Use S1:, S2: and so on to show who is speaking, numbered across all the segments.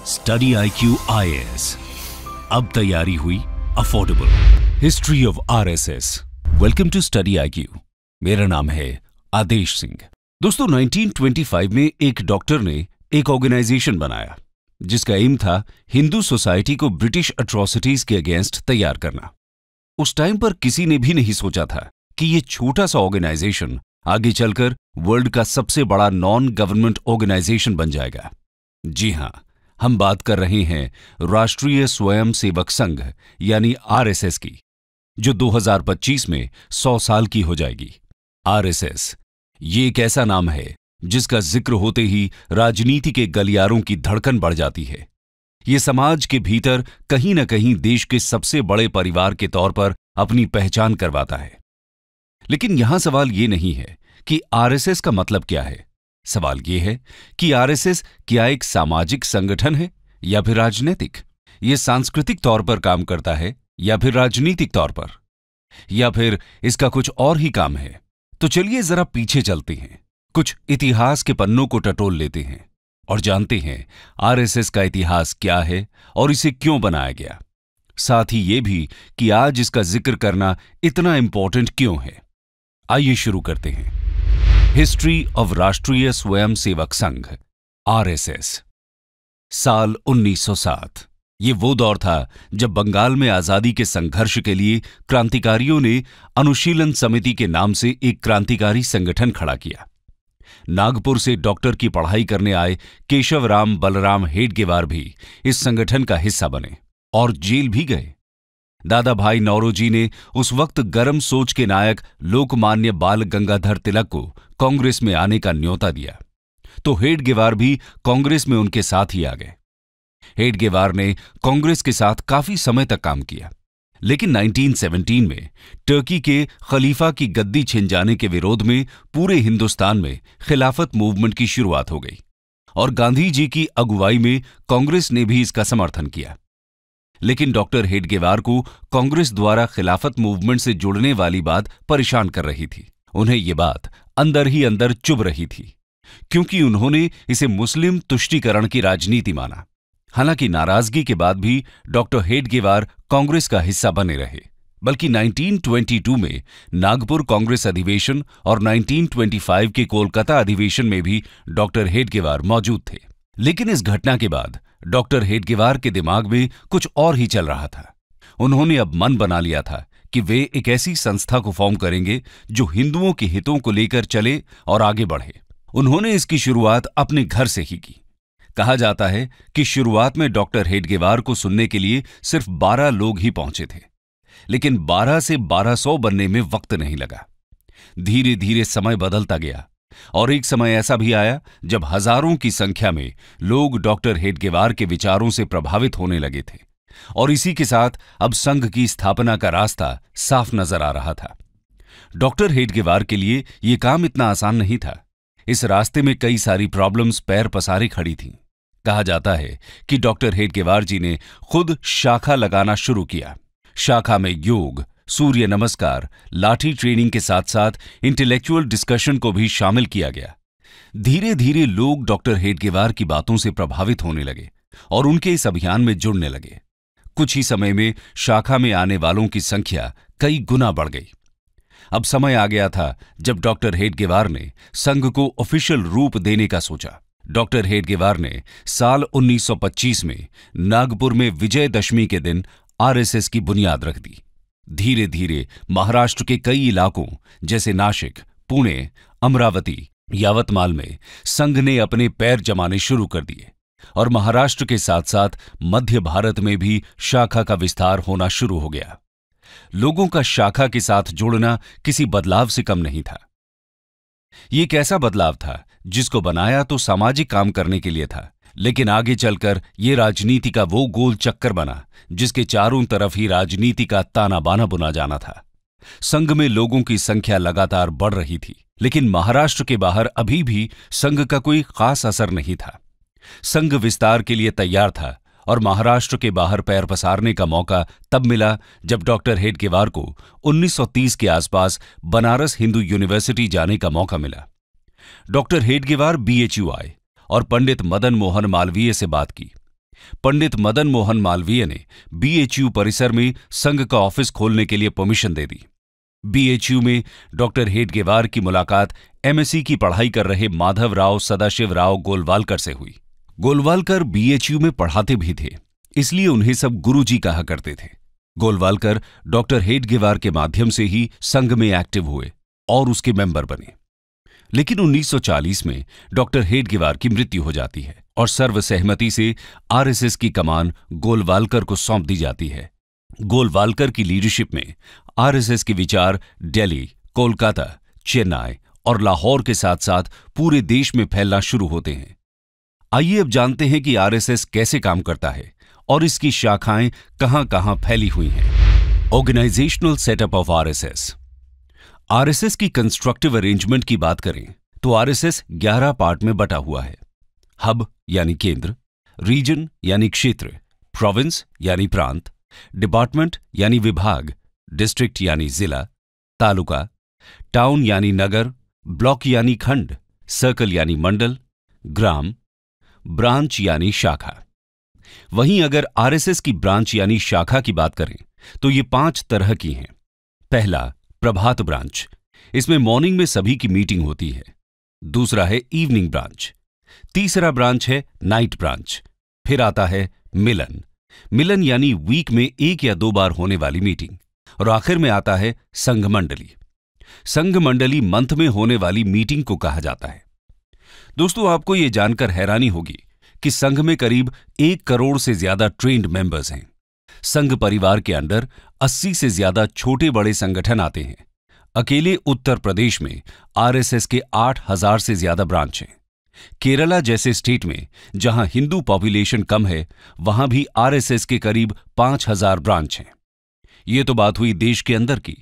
S1: Study IQ IAS, अब तैयारी हुई affordable. History of RSS। Welcome to study IQ। मेरा नाम है आदेश सिंह। दोस्तों, 1925 में एक डॉक्टर ने एक ऑर्गेनाइजेशन बनाया जिसका एम था हिंदू सोसाइटी को ब्रिटिश अट्रॉसिटीज के अगेंस्ट तैयार करना। उस टाइम पर किसी ने भी नहीं सोचा था कि ये छोटा सा ऑर्गेनाइजेशन आगे चलकर वर्ल्ड का सबसे बड़ा नॉन गवर्नमेंट ऑर्गेनाइजेशन बन जाएगा। जी हां, हम बात कर रहे हैं राष्ट्रीय स्वयं सेवक संघ यानी RSS की, जो 2025 में 100 साल की हो जाएगी। RSS ये एक ऐसा नाम है जिसका जिक्र होते ही राजनीति के गलियारों की धड़कन बढ़ जाती है। ये समाज के भीतर कहीं न कहीं देश के सबसे बड़े परिवार के तौर पर अपनी पहचान करवाता है। लेकिन यहां सवाल ये नहीं है कि RSS का मतलब क्या है। सवाल ये है कि RSS क्या एक सामाजिक संगठन है या फिर राजनीतिक? ये सांस्कृतिक तौर पर काम करता है या फिर राजनीतिक तौर पर, या फिर इसका कुछ और ही काम है? तो चलिए जरा पीछे चलते हैं, कुछ इतिहास के पन्नों को टटोल लेते हैं और जानते हैं RSS का इतिहास क्या है और इसे क्यों बनाया गया। साथ ही ये भी कि आज इसका जिक्र करना इतना इंपॉर्टेंट क्यों है। आइए शुरू करते हैं। हिस्ट्री ऑफ राष्ट्रीय स्वयं सेवक संघ RSS। साल 1907। ये वो दौर था जब बंगाल में आजादी के संघर्ष के लिए क्रांतिकारियों ने अनुशीलन समिति के नाम से एक क्रांतिकारी संगठन खड़ा किया। नागपुर से डॉक्टर की पढ़ाई करने आए केशवराम बलराम हेडगेवार भी इस संगठन का हिस्सा बने और जेल भी गए। दादा भाई नौरोजी ने उस वक्त गर्म सोच के नायक लोकमान्य बाल गंगाधर तिलक को कांग्रेस में आने का न्योता दिया, तो हेडगेवार भी कांग्रेस में उनके साथ ही आ गए। हेडगेवार ने कांग्रेस के साथ काफी समय तक काम किया, लेकिन 1917 में टर्की के खलीफा की गद्दी छिन जाने के विरोध में पूरे हिंदुस्तान में खिलाफत मूवमेंट की शुरुआत हो गई और गांधी जी की अगुवाई में कांग्रेस ने भी इसका समर्थन किया। लेकिन डॉक्टर हेडगेवार को कांग्रेस द्वारा खिलाफत मूवमेंट से जुड़ने वाली बात परेशान कर रही थी। उन्हें ये बात अंदर ही अंदर चुभ रही थी, क्योंकि उन्होंने इसे मुस्लिम तुष्टीकरण की राजनीति माना। हालांकि नाराजगी के बाद भी डॉक्टर हेडगेवार कांग्रेस का हिस्सा बने रहे, बल्कि 1922 में नागपुर कांग्रेस अधिवेशन और 1925 के कोलकाता अधिवेशन में भी डॉक्टर हेडगेवार मौजूद थे। लेकिन इस घटना के बाद डॉक्टर हेडगेवार के दिमाग में कुछ और ही चल रहा था। उन्होंने अब मन बना लिया था कि वे एक ऐसी संस्था को फॉर्म करेंगे जो हिंदुओं के हितों को लेकर चले और आगे बढ़े। उन्होंने इसकी शुरुआत अपने घर से ही की। कहा जाता है कि शुरुआत में डॉक्टर हेडगेवार को सुनने के लिए सिर्फ 12 लोग ही पहुंचे थे, लेकिन 12 से 1200 बनने में वक्त नहीं लगा। धीरे धीरे समय बदलता गया और एक समय ऐसा भी आया जब हजारों की संख्या में लोग डॉक्टर हेडगेवार के विचारों से प्रभावित होने लगे थे और इसी के साथ अब संघ की स्थापना का रास्ता साफ नजर आ रहा था। डॉक्टर हेडगेवार के लिए यह काम इतना आसान नहीं था। इस रास्ते में कई सारी प्रॉब्लम्स पैर पसारे खड़ी थीं। कहा जाता है कि डॉक्टर हेडगेवार जी ने खुद शाखा लगाना शुरू किया। शाखा में योग, सूर्य नमस्कार, लाठी ट्रेनिंग के साथ साथ इंटेलेक्चुअल डिस्कशन को भी शामिल किया गया। धीरे धीरे लोग डॉक्टर हेडगेवार की बातों से प्रभावित होने लगे और उनके इस अभियान में जुड़ने लगे। कुछ ही समय में शाखा में आने वालों की संख्या कई गुना बढ़ गई। अब समय आ गया था जब डॉक्टर हेडगेवार ने संघ को ऑफिशियल रूप देने का सोचा। डॉक्टर हेडगेवार ने साल 1925 में नागपुर में विजयदशमी के दिन RSS की बुनियाद रख दी। धीरे धीरे महाराष्ट्र के कई इलाकों जैसे नासिक, पुणे, अमरावती, यावतमाल में संघ ने अपने पैर जमाने शुरू कर दिए और महाराष्ट्र के साथ साथ मध्य भारत में भी शाखा का विस्तार होना शुरू हो गया। लोगों का शाखा के साथ जुड़ना किसी बदलाव से कम नहीं था। ये एक ऐसा बदलाव था जिसको बनाया तो सामाजिक काम करने के लिए था, लेकिन आगे चलकर ये राजनीति का वो गोल चक्कर बना जिसके चारों तरफ ही राजनीति का ताना बाना बुना जाना था। संघ में लोगों की संख्या लगातार बढ़ रही थी, लेकिन महाराष्ट्र के बाहर अभी भी संघ का कोई खास असर नहीं था। संघ विस्तार के लिए तैयार था और महाराष्ट्र के बाहर पैर पसारने का मौका तब मिला जब डॉक्टर हेडगेवार को 1930 के आसपास बनारस हिंदू यूनिवर्सिटी जाने का मौका मिला। डॉक्टर हेडगेवार BHU आए और पंडित मदन मोहन मालवीय से बात की। पंडित मदन मोहन मालवीय ने बीएचयू परिसर में संघ का ऑफिस खोलने के लिए परमिशन दे दी। बीएचयू में डॉक्टर हेडगेवार की मुलाकात एमएससी की पढ़ाई कर रहे माधवराव सदाशिवराव गोलवालकर से हुई। गोलवालकर बीएचयू में पढ़ाते भी थे, इसलिए उन्हें सब गुरुजी कहा करते थे। गोलवालकर डॉक्टर हेडगेवार के माध्यम से ही संघ में एक्टिव हुए और उसके मेंबर बने। लेकिन 1940 में डॉक्टर हेडगेवार की मृत्यु हो जाती है और सर्वसहमति से आरएसएस की कमान गोलवालकर को सौंप दी जाती है। गोलवालकर की लीडरशिप में आरएसएस के विचार दिल्ली, कोलकाता, चेन्नई और लाहौर के साथ साथ पूरे देश में फैलना शुरू होते हैं। आइए अब जानते हैं कि आरएसएस कैसे काम करता है और इसकी शाखाएं कहां-कहां फैली हुई हैं। Organizational setup of RSS. RSS की कंस्ट्रक्टिव अरेंजमेंट की बात करें तो आरएसएस 11 पार्ट में बटा हुआ है। हब यानी केंद्र, रीजन यानी क्षेत्र, प्रोविंस यानी प्रांत, डिपार्टमेंट यानी विभाग, डिस्ट्रिक्ट यानी जिला, तालुका, टाउन यानी नगर, ब्लॉक यानी खंड, सर्कल यानी मंडल, ग्राम, ब्रांच यानी शाखा। वहीं अगर आरएसएस की ब्रांच यानी शाखा की बात करें तो ये 5 तरह की हैं। पहला, प्रभात ब्रांच, इसमें मॉर्निंग में सभी की मीटिंग होती है। दूसरा है इवनिंग ब्रांच। तीसरा ब्रांच है नाइट ब्रांच। फिर आता है मिलन, मिलन यानी वीक में 1 या 2 बार होने वाली मीटिंग। और आखिर में आता है संघ मंडली। संघ मंडली मंथ में होने वाली मीटिंग को कहा जाता है। दोस्तों, आपको यह जानकर हैरानी होगी कि संघ में करीब 1 करोड़ से ज्यादा ट्रेन्ड मेंबर्स हैं। संघ परिवार के अंडर 80 से ज्यादा छोटे बड़े संगठन आते हैं। अकेले उत्तर प्रदेश में आरएसएस के 8,000 से ज्यादा ब्रांच हैं। केरला जैसे स्टेट में जहां हिंदू पॉपुलेशन कम है, वहां भी आरएसएस के करीब 5,000 ब्रांच हैं। ये तो बात हुई देश के अंदर की।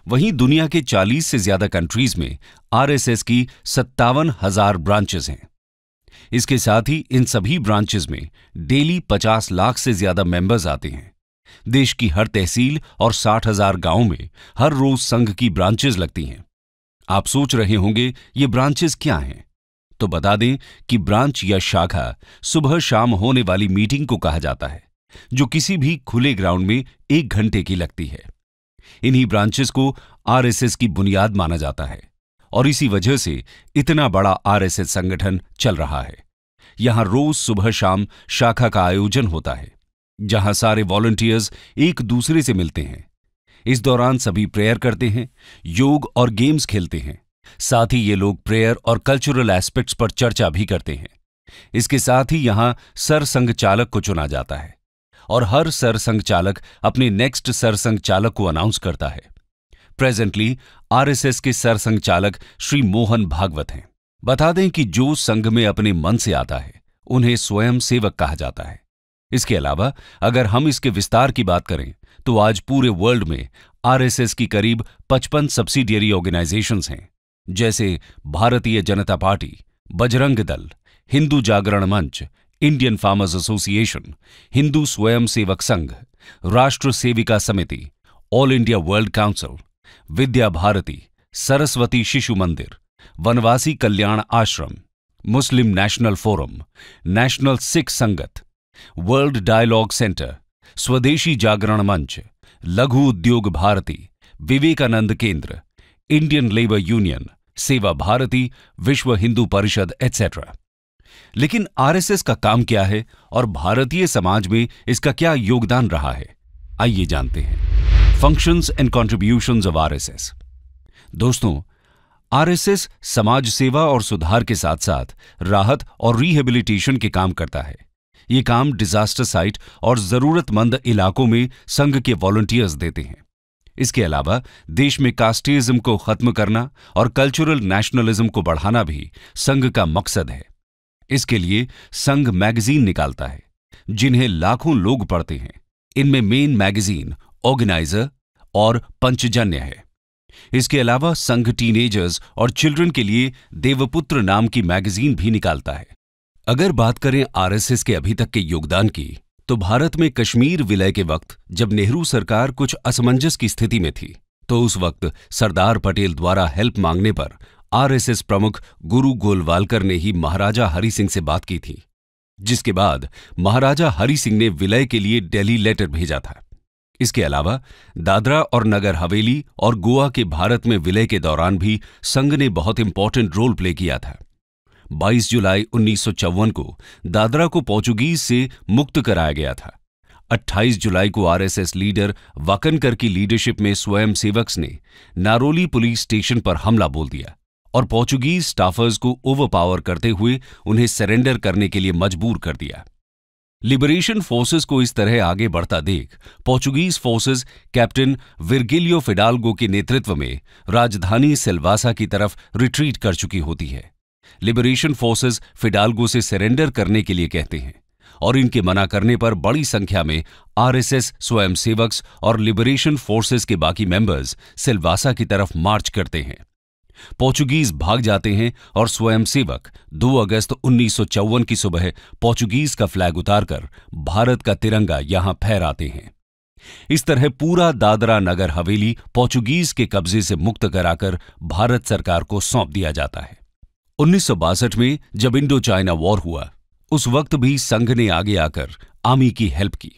S1: वहीं दुनिया के 40 से ज्यादा कंट्रीज में आरएसएस की 57,000 ब्रांचेस हैं। इसके साथ ही इन सभी ब्रांचेस में डेली 50 लाख से ज्यादा मेंबर्स आते हैं। देश की हर तहसील और 60,000 गांवों में हर रोज संघ की ब्रांचेस लगती हैं। आप सोच रहे होंगे ये ब्रांचेस क्या हैं? तो बता दें कि ब्रांच या शाखा सुबह शाम होने वाली मीटिंग को कहा जाता है, जो किसी भी खुले ग्राउंड में 1 घंटे की लगती है। इन्हीं ब्रांचेस को आरएसएस की बुनियाद माना जाता है और इसी वजह से इतना बड़ा आरएसएस संगठन चल रहा है। यहां रोज सुबह शाम शाखा का आयोजन होता है, जहां सारे वॉलंटियर्स एक दूसरे से मिलते हैं। इस दौरान सभी प्रेयर करते हैं, योग और गेम्स खेलते हैं। साथ ही ये लोग प्रेयर और कल्चरल एस्पेक्ट्स पर चर्चा भी करते हैं। इसके साथ ही यहां सरसंघ चालक को चुना जाता है और हर सरसंघ चालक अपने नेक्स्ट सरसंघ चालक को अनाउंस करता है। प्रेजेंटली आरएसएस के सरसंघ चालक श्री मोहन भागवत हैं। बता दें कि जो संघ में अपने मन से आता है उन्हें स्वयं सेवक कहा जाता है। इसके अलावा अगर हम इसके विस्तार की बात करें तो आज पूरे वर्ल्ड में आरएसएस की करीब 55 सब्सिडियरी ऑर्गेनाइजेशंस हैं, जैसे भारतीय जनता पार्टी, बजरंग दल, हिंदू जागरण मंच, इंडियन फार्मर्स एसोसिएशन, हिंदू स्वयं सेवक संघ, राष्ट्र सेविका समिति, all India world council, Vidya Bharati, Saraswati Shishu मंदिर, वनवासी कल्याण आश्रम, मुस्लिम नेशनल फोरम, नेशनल सिख संगत, वर्ल्ड डायलॉग सेंटर, स्वदेशी जागरण मंच, लघु उद्योग भारती, विवेकानंद केंद्र, इंडियन लेबर यूनियन, सेवा भारती, विश्व हिंदू परिषद एटसेट्रा। लेकिन आरएसएस का काम क्या है और भारतीय समाज में इसका क्या योगदान रहा है, आइए जानते हैं। Functions and contributions of RSS. दोस्तों, आरएसएस समाज सेवा और सुधार के साथ साथ राहत और रिहेबिलिटेशन के काम करता है। ये काम डिजास्टर साइट और जरूरतमंद इलाकों में संघ के वॉलंटियर्स देते हैं। इसके अलावा देश में कास्टिज्म को खत्म करना और कल्चरल नेशनलिज्म को बढ़ाना भी संघ का मकसद है। इसके लिए संघ मैगजीन निकालता है, जिन्हें लाखों लोग पढ़ते हैं। इनमें मेन मैगजीन, ऑर्गेनाइजर और पंचजन्य है। इसके अलावा संघ टीनेजर्स और चिल्ड्रन के लिए देवपुत्र नाम की मैगजीन भी निकालता है। अगर बात करें आरएसएस के अभी तक के योगदान की, तो भारत में कश्मीर विलय के वक्त जब नेहरू सरकार कुछ असमंजस की स्थिति में थी, तो उस वक्त सरदार पटेल द्वारा हेल्प मांगने पर आरएसएस प्रमुख गुरु गोलवालकर ने ही महाराजा हरि सिंह से बात की थी। जिसके बाद महाराजा हरि सिंह ने विलय के लिए दिल्ली लेटर भेजा था। इसके अलावा दादरा और नगर हवेली और गोवा के भारत में विलय के दौरान भी संघ ने बहुत इंपॉर्टेंट रोल प्ले किया था। 22 जुलाई 1954 को दादरा को पोर्चुगीज से मुक्त कराया गया था। 28 जुलाई को आरएसएस लीडर वाकनकर की लीडरशिप में स्वयंसेवक्स ने नारोली पुलिस स्टेशन पर हमला बोल दिया और पोर्चुगीज स्टाफर्स को ओवरपावर करते हुए उन्हें सरेंडर करने के लिए मजबूर कर दिया। लिबरेशन फोर्सेस को इस तरह आगे बढ़ता देख पोर्चुगीज फोर्सेस कैप्टन विर्गिलियो फिडाल्गो के नेतृत्व में राजधानी सिल्वासा की तरफ रिट्रीट कर चुकी होती है। लिबरेशन फोर्सेस फिडाल्गो से सरेंडर करने के लिए कहते हैं और इनके मना करने पर बड़ी संख्या में आरएसएस स्वयंसेवक्स और लिबरेशन फोर्सेस के बाकी मेंबर्स सिल्वासा की तरफ मार्च करते हैं। पोर्चुगीज भाग जाते हैं और स्वयंसेवक 2 अगस्त 1954 की सुबह पोर्चुगीज का फ्लैग उतारकर भारत का तिरंगा यहां फहराते हैं। इस तरह पूरा दादरा नगर हवेली पोर्चुगीज के कब्जे से मुक्त कराकर भारत सरकार को सौंप दिया जाता है। 1962 में जब इंडो चाइना वॉर हुआ, उस वक्त भी संघ ने आगे आकर आर्मी की हेल्प की।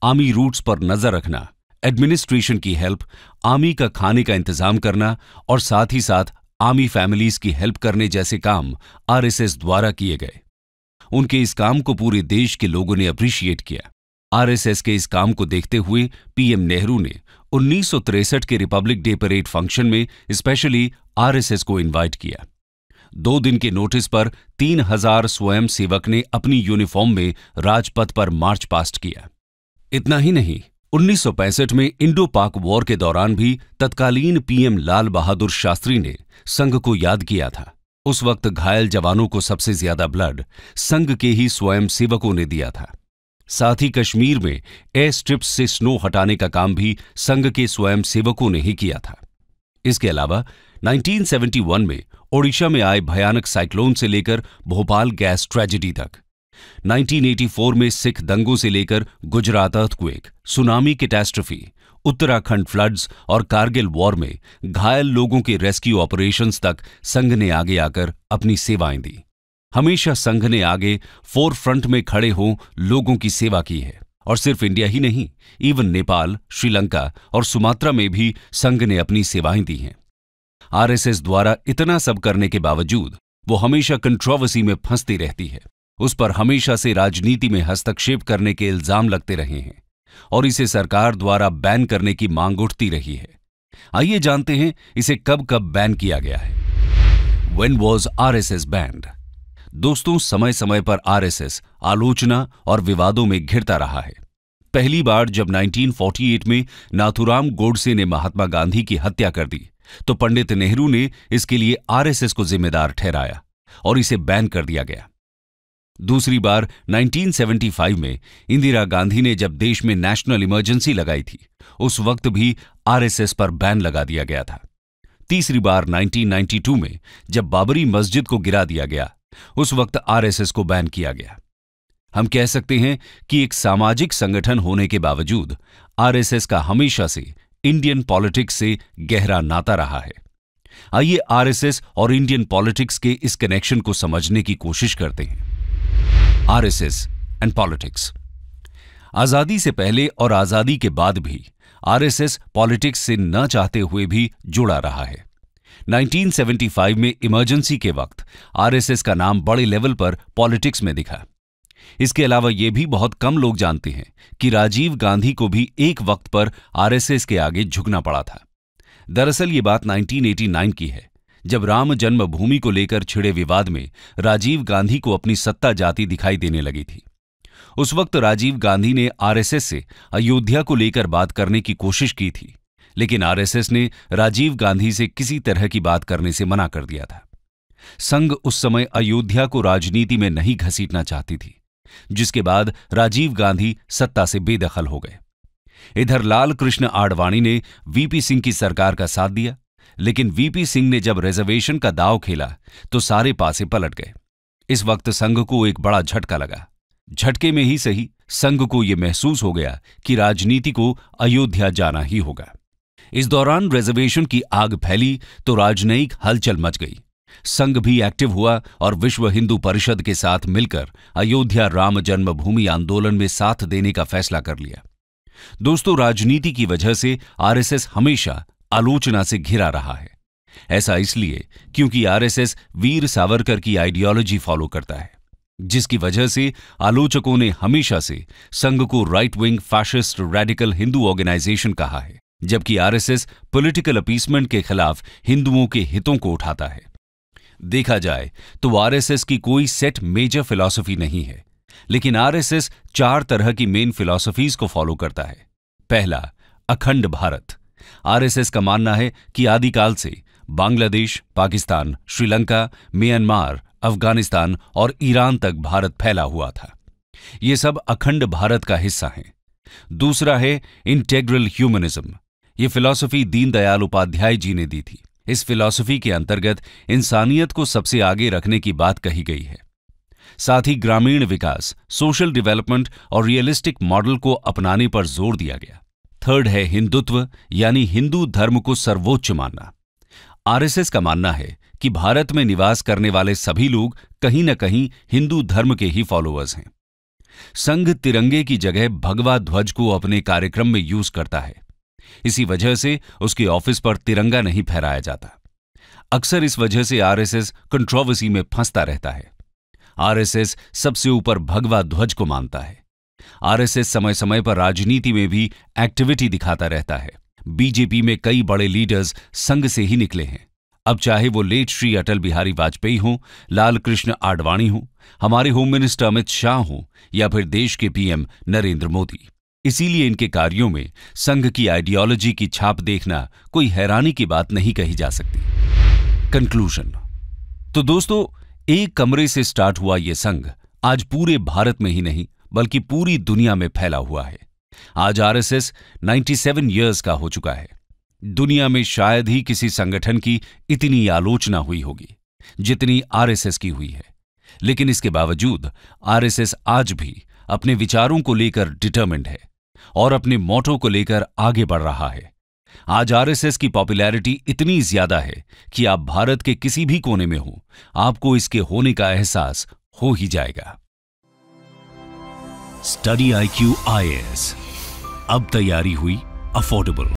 S1: आर्मी रूट्स पर नजर रखना, एडमिनिस्ट्रेशन की हेल्प, आर्मी का खाने का इंतजाम करना और साथ ही साथ आर्मी फैमिलीज की हेल्प करने जैसे काम आरएसएस द्वारा किए गए। उनके इस काम को पूरे देश के लोगों ने अप्रिशिएट किया। आरएसएस के इस काम को देखते हुए पीएम नेहरू ने 1963 के रिपब्लिक डे परेड फंक्शन में स्पेशली आरएसएस को इनवाइट किया। 2 दिन के नोटिस पर 3000 स्वयं सेवक ने अपनी यूनिफॉर्म में राजपथ पर मार्च पास्ट किया। इतना ही नहीं, 1965 में इंडो पाक वॉर के दौरान भी तत्कालीन पीएम लाल बहादुर शास्त्री ने संघ को याद किया था। उस वक्त घायल जवानों को सबसे ज्यादा ब्लड संघ के ही स्वयं सेवकों ने दिया था। साथ ही कश्मीर में एयर स्ट्रिप्स से स्नो हटाने का काम भी संघ के स्वयं सेवकों ने ही किया था। इसके अलावा 1971 में ओडिशा में आए भयानक साइक्लोन से लेकर भोपाल गैस ट्रेजेडी तक, 1984 में सिख दंगों से लेकर Gujarat earthquake, tsunami catastrophe, Uttarakhand floods और कारगिल वॉर में घायल लोगों के रेस्क्यू ऑपरेशंस तक संघ ने आगे आकर अपनी सेवाएं दी। हमेशा संघ ने आगे फोर फ्रंट में खड़े हो लोगों की सेवा की है और सिर्फ इंडिया ही नहीं, इवन नेपाल, श्रीलंका और सुमात्रा में भी संघ ने अपनी सेवाएं दी हैं। आरएसएस द्वारा इतना सब करने के बावजूद वो हमेशा कंट्रोवर्सी में फंसती रहती है। उस पर हमेशा से राजनीति में हस्तक्षेप करने के इल्जाम लगते रहे हैं और इसे सरकार द्वारा बैन करने की मांग उठती रही है। आइए जानते हैं इसे कब कब बैन किया गया है। When was RSS banned? दोस्तों, समय समय पर आरएसएस आलोचना और विवादों में घिरता रहा है। पहली बार जब 1948 में नाथुराम गोडसे ने महात्मा गांधी की हत्या कर दी तो पंडित नेहरू ने इसके लिए आरएसएस को जिम्मेदार ठहराया और इसे बैन कर दिया गया। दूसरी बार 1975 में इंदिरा गांधी ने जब देश में नेशनल इमरजेंसी लगाई थी, उस वक्त भी आरएसएस पर बैन लगा दिया गया था। तीसरी बार 1992 में जब बाबरी मस्जिद को गिरा दिया गया, उस वक्त आरएसएस को बैन किया गया। हम कह सकते हैं कि एक सामाजिक संगठन होने के बावजूद आरएसएस का हमेशा से इंडियन पॉलिटिक्स से गहरा नाता रहा है। आइए आरएसएस और इंडियन पॉलिटिक्स के इस कनेक्शन को समझने की कोशिश करते हैं। RSS and politics. आजादी से पहले और आजादी के बाद भी आरएसएस पॉलिटिक्स से न चाहते हुए भी जुड़ा रहा है। 1975 में इमरजेंसी के वक्त आरएसएस का नाम बड़े लेवल पर पॉलिटिक्स में दिखा। इसके अलावा यह भी बहुत कम लोग जानते हैं कि राजीव गांधी को भी एक वक्त पर आरएसएस के आगे झुकना पड़ा था। दरअसल ये बात 1989 की है, जब राम जन्मभूमि को लेकर छिड़े विवाद में राजीव गांधी को अपनी सत्ता जाती दिखाई देने लगी थी। उस वक्त राजीव गांधी ने आरएसएस से अयोध्या को लेकर बात करने की कोशिश की थी, लेकिन आरएसएस ने राजीव गांधी से किसी तरह की बात करने से मना कर दिया था। संघ उस समय अयोध्या को राजनीति में नहीं घसीटना चाहती थी, जिसके बाद राजीव गांधी सत्ता से बेदखल हो गए। इधर लाल कृष्ण आडवाणी ने वीपी सिंह की सरकार का साथ दिया, लेकिन वीपी सिंह ने जब रिजर्वेशन का दांव खेला तो सारे पासे पलट गए। इस वक्त संघ को एक बड़ा झटका लगा। झटके में ही सही, संघ को यह महसूस हो गया कि राजनीति को अयोध्या जाना ही होगा। इस दौरान रिजर्वेशन की आग फैली तो राजनयिक हलचल मच गई। संघ भी एक्टिव हुआ और विश्व हिंदू परिषद के साथ मिलकर अयोध्या राम जन्मभूमि आंदोलन में साथ देने का फैसला कर लिया। दोस्तों, राजनीति की वजह से आरएसएस हमेशा आलोचना से घिरा रहा है। ऐसा इसलिए क्योंकि आरएसएस वीर सावरकर की आइडियोलॉजी फॉलो करता है, जिसकी वजह से आलोचकों ने हमेशा से संघ को right wing fascist radical Hindu organization कहा है, जबकि आरएसएस पॉलिटिकल अपीसमेंट के खिलाफ हिंदुओं के हितों को उठाता है। देखा जाए तो आरएसएस की कोई सेट मेजर फिलॉसफी नहीं है, लेकिन आरएसएस 4 तरह की मेन फिलॉसफीज को फॉलो करता है। पहला, अखंड भारत। आरएसएस का मानना है कि आदिकाल से बांग्लादेश, पाकिस्तान, श्रीलंका, म्यांमार, अफगानिस्तान और ईरान तक भारत फैला हुआ था। ये सब अखंड भारत का हिस्सा हैं। दूसरा है इंटेग्रल ह्यूमनिज्म। ये फिलॉसफी दीनदयाल उपाध्याय जी ने दी थी। इस फिलॉसफी के अंतर्गत इंसानियत को सबसे आगे रखने की बात कही गई है। साथ ही ग्रामीण विकास, सोशल डेवलपमेंट और रियलिस्टिक मॉडल को अपनाने पर जोर दिया गया। थर्ड है हिंदुत्व, यानी हिंदू धर्म को सर्वोच्च मानना। आरएसएस का मानना है कि भारत में निवास करने वाले सभी लोग कहीं न कहीं हिंदू धर्म के ही फॉलोअर्स हैं। संघ तिरंगे की जगह भगवा ध्वज को अपने कार्यक्रम में यूज करता है। इसी वजह से उसके ऑफिस पर तिरंगा नहीं फहराया जाता। अक्सर इस वजह से आरएसएस कंट्रोवर्सी में फंसता रहता है। आरएसएस सबसे ऊपर भगवा ध्वज को मानता है। आरएसएस समय समय पर राजनीति में भी एक्टिविटी दिखाता रहता है। बीजेपी में कई बड़े लीडर्स संघ से ही निकले हैं। अब चाहे वो लेट श्री अटल बिहारी वाजपेयी हों, लाल कृष्ण आडवाणी हों, हमारे होम मिनिस्टर अमित शाह हों या फिर देश के पीएम नरेंद्र मोदी। इसीलिए इनके कार्यों में संघ की आइडियोलॉजी की छाप देखना कोई हैरानी की बात नहीं कही जा सकती। कंक्लूजन। तो दोस्तों, एक कमरे से स्टार्ट हुआ यह संघ आज पूरे भारत में ही नहीं बल्कि पूरी दुनिया में फैला हुआ है। आज आरएसएस 97 इयर्स का हो चुका है। दुनिया में शायद ही किसी संगठन की इतनी आलोचना हुई होगी जितनी आरएसएस की हुई है, लेकिन इसके बावजूद आरएसएस आज भी अपने विचारों को लेकर डिटरमिन्ड है और अपने मोटो को लेकर आगे बढ़ रहा है। आज आरएसएस की पॉपुलैरिटी इतनी ज्यादा है कि आप भारत के किसी भी कोने में हो, आपको इसके होने का एहसास हो ही जाएगा। स्टडी IQ IAS, अब तैयारी हुई अफोर्डेबल।